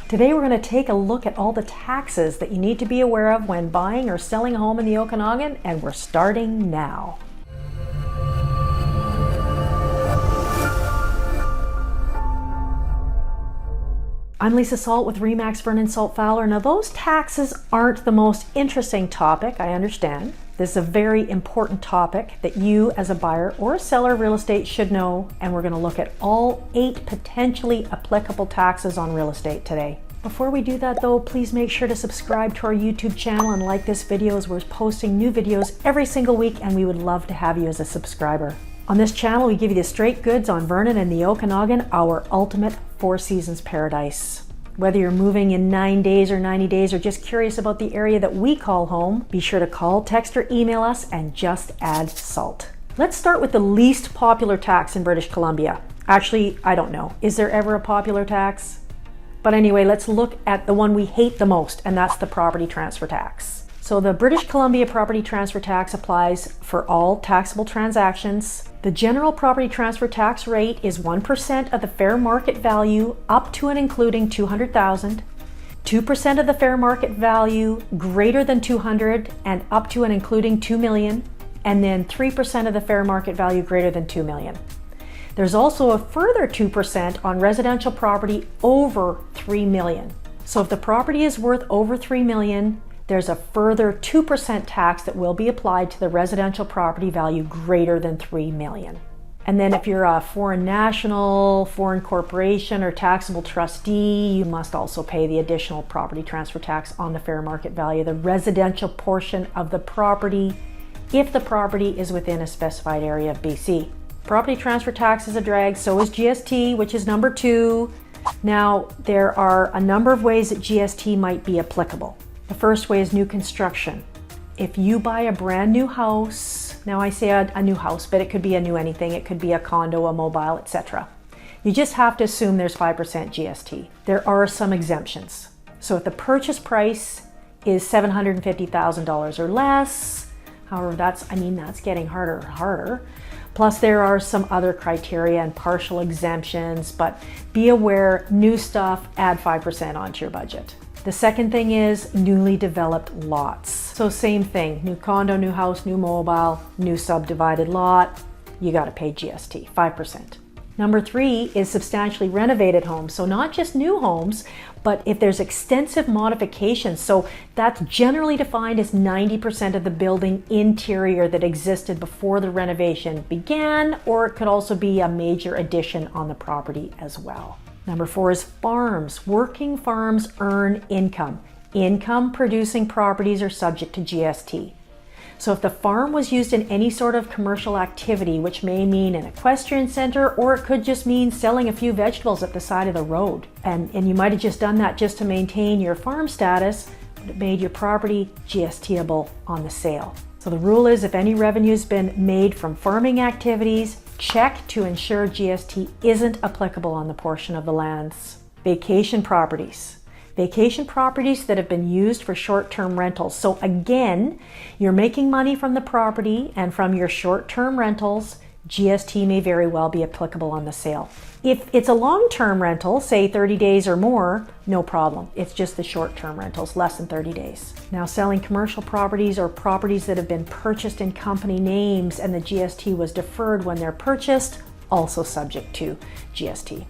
Today we're going to take a look at all the taxes that you need to be aware of when buying or selling a home in the Okanagan, and we're starting now. I'm Lisa Salt with Vernon Salt Fowler. Now those taxes aren't the most interesting topic, I understand. This is a very important topic that you as a buyer or a seller of real estate should know, and we're going to look at all 8 potentially applicable taxes on real estate today. Before we do that though, please make sure to subscribe to our YouTube channel and like this video as we're posting new videos every single week, and we would love to have you as a subscriber. On this channel, we give you the straight goods on Vernon and the Okanagan, our ultimate 4 seasons paradise. Whether you're moving in 9 days or 90 days or just curious about the area that we call home, be sure to call, text, or email us and just add salt. Let's start with the least popular tax in British Columbia. Actually, I don't know. Is there ever a popular tax? But anyway, let's look at the one we hate the most, and that's the property transfer tax. So the British Columbia property transfer tax applies for all taxable transactions. The general property transfer tax rate is 1% of the fair market value up to and including $200,000, 2% of the fair market value greater than $200,000 and up to and including $2 million, and then 3% of the fair market value greater than $2 million. There's also a further 2% on residential property over $3 million. So if the property is worth over $3 million, there's a further 2% tax that will be applied to the residential property value greater than $3 million. And then if you're a foreign national, foreign corporation, or taxable trustee, you must also pay the additional property transfer tax on the fair market value, the residential portion of the property, if the property is within a specified area of BC. Property transfer tax is a drag, so is GST, which is number 2. Now, there are a number of ways that GST might be applicable. The first way is new construction. If you buy a brand new house, now I say a new house, but it could be a new anything. It could be a condo, a mobile, etc. You just have to assume there's 5% GST. There are some exemptions. So if the purchase price is $750,000 or less, however, that's getting harder and harder. Plus there are some other criteria and partial exemptions, but be aware, new stuff, add 5% onto your budget. The second thing is newly developed lots. So same thing, new condo, new house, new mobile, new subdivided lot, you gotta pay GST, 5%. Number 3 is substantially renovated homes. So not just new homes, but if there's extensive modifications. So that's generally defined as 90% of the building interior that existed before the renovation began, or it could also be a major addition on the property as well. Number 4 is farms. Working farms earn income. Income producing properties are subject to GST. So if the farm was used in any sort of commercial activity, which may mean an equestrian center, or it could just mean selling a few vegetables at the side of the road. And you might have just done that just to maintain your farm status, but it made your property GSTable on the sale. So the rule is if any revenue has been made from farming activities, check to ensure GST isn't applicable on the portion of the lands. Vacation properties. Vacation properties that have been used for short-term rentals. So again, you're making money from the property and from your short-term rentals, GST may very well be applicable on the sale. If it's a long-term rental, say 30 days or more, no problem. It's just the short-term rentals, less than 30 days. Now, selling commercial properties or properties that have been purchased in company names and the GST was deferred when they're purchased, also subject to GST.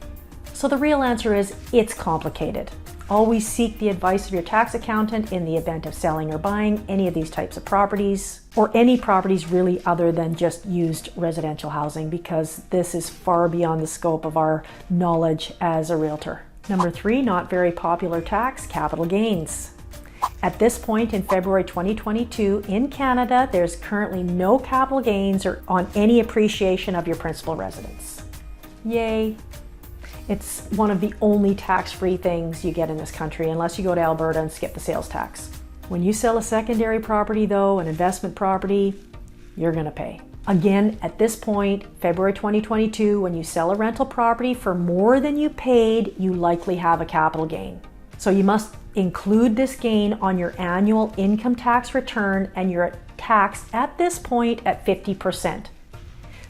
So the real answer is it's complicated. Always seek the advice of your tax accountant in the event of selling or buying any of these types of properties, or any properties really other than just used residential housing, because this is far beyond the scope of our knowledge as a realtor. Number 3, not very popular tax, capital gains. At this point in February 2022 in Canada, there's currently no capital gains or on any appreciation of your principal residence. Yay! It's one of the only tax-free things you get in this country, unless you go to Alberta and skip the sales tax. When you sell a secondary property though, an investment property, you're gonna pay. Again, at this point, February 2022, when you sell a rental property for more than you paid, you likely have a capital gain. So you must include this gain on your annual income tax return, and you're taxed at this point at 50%.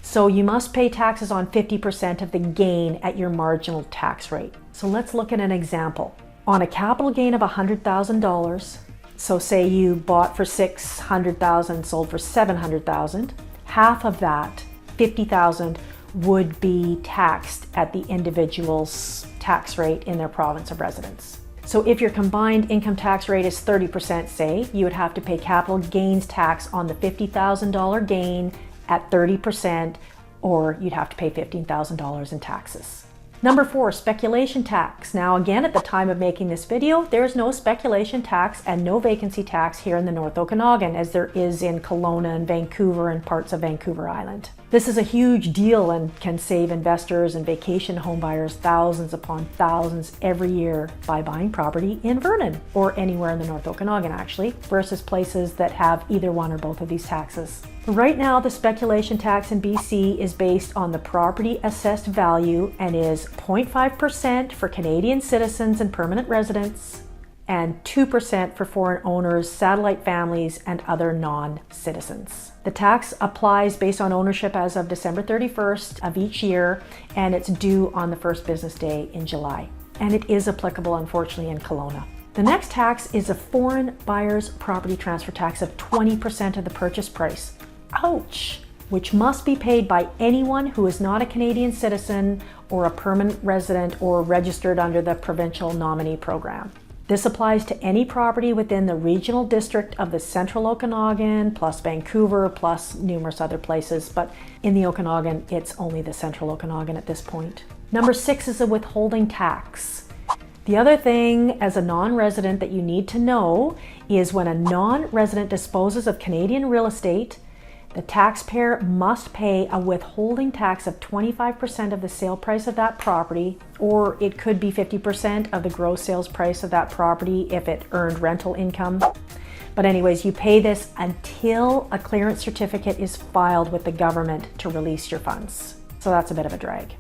So you must pay taxes on 50% of the gain at your marginal tax rate. So let's look at an example. On a capital gain of $100,000, so say you bought for $600,000, sold for $700,000, half of that, $50,000, would be taxed at the individual's tax rate in their province of residence. So if your combined income tax rate is 30%, say, you would have to pay capital gains tax on the $50,000 gain at 30%, or you'd have to pay $15,000 in taxes. Number 4, speculation tax. Now again, at the time of making this video, there's no speculation tax and no vacancy tax here in the North Okanagan, as there is in Kelowna and Vancouver and parts of Vancouver Island. This is a huge deal and can save investors and vacation home buyers thousands upon thousands every year by buying property in Vernon, or anywhere in the North Okanagan actually, versus places that have either one or both of these taxes. Right now, the speculation tax in BC is based on the property assessed value and is 0.5% for Canadian citizens and permanent residents, and 2% for foreign owners, satellite families, and other non-citizens. The tax applies based on ownership as of December 31st of each year, and it's due on the first business day in July. And it is applicable, unfortunately, in Kelowna. The next tax is a foreign buyer's property transfer tax of 20% of the purchase price. Ouch! Which must be paid by anyone who is not a Canadian citizen or a permanent resident or registered under the provincial nominee program. This applies to any property within the regional district of the Central Okanagan, plus Vancouver, plus numerous other places, but in the Okanagan, it's only the Central Okanagan at this point. Number 6 is a withholding tax. The other thing as a non-resident that you need to know is when a non-resident disposes of Canadian real estate, the taxpayer must pay a withholding tax of 25% of the sale price of that property, or it could be 50% of the gross sales price of that property if it earned rental income. But anyways, you pay this until a clearance certificate is filed with the government to release your funds. So that's a bit of a drag.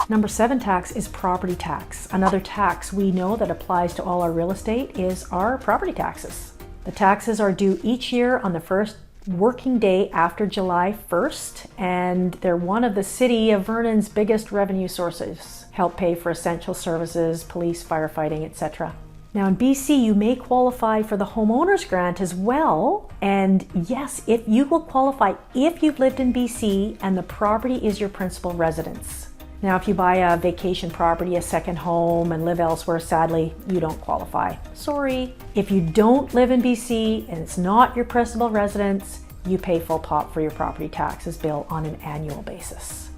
Number 7 tax is property tax. Another tax we know that applies to all our real estate is our property taxes. The taxes are due each year on the first working day after July 1st, and they're one of the city of Vernon's biggest revenue sources. Help pay for essential services, police, firefighting, etc. Now in BC, you may qualify for the homeowner's grant as well. And yes, if you will qualify if you've lived in BC and the property is your principal residence. Now, if you buy a vacation property, a second home, and live elsewhere, sadly, you don't qualify. Sorry. If you don't live in BC and it's not your principal residence, you pay full pop for your property taxes bill on an annual basis.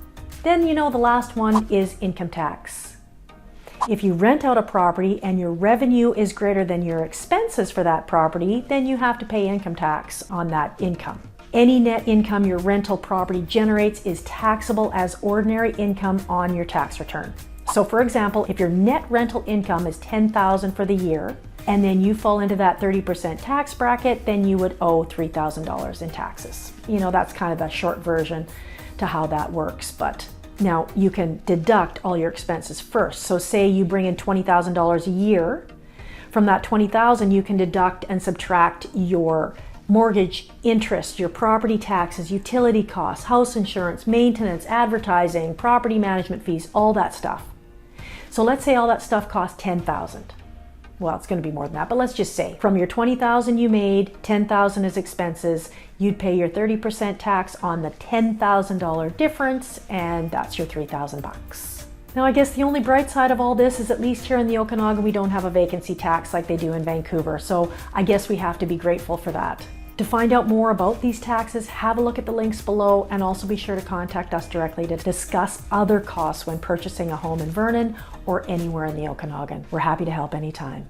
Then, the last one is income tax. If you rent out a property and your revenue is greater than your expenses for that property, then you have to pay income tax on that income. Any net income your rental property generates is taxable as ordinary income on your tax return. So for example, if your net rental income is $10,000 for the year, and then you fall into that 30% tax bracket, then you would owe $3,000 in taxes. That's kind of the short version to how that works. But now you can deduct all your expenses first. So say you bring in $20,000 a year. From that $20,000, you can deduct and subtract your mortgage interest, your property taxes, utility costs, house insurance, maintenance, advertising, property management fees, all that stuff. So let's say all that stuff costs $10,000. Well, it's going to be more than that, but let's just say from your $20,000 you made, $10,000 is expenses, you'd pay your 30% tax on the $10,000 difference, and that's your $3,000. Now, I guess the only bright side of all this is at least here in the Okanagan, we don't have a vacancy tax like they do in Vancouver. So I guess we have to be grateful for that. To find out more about these taxes, have a look at the links below, and also be sure to contact us directly to discuss other costs when purchasing a home in Vernon or anywhere in the Okanagan. We're happy to help anytime.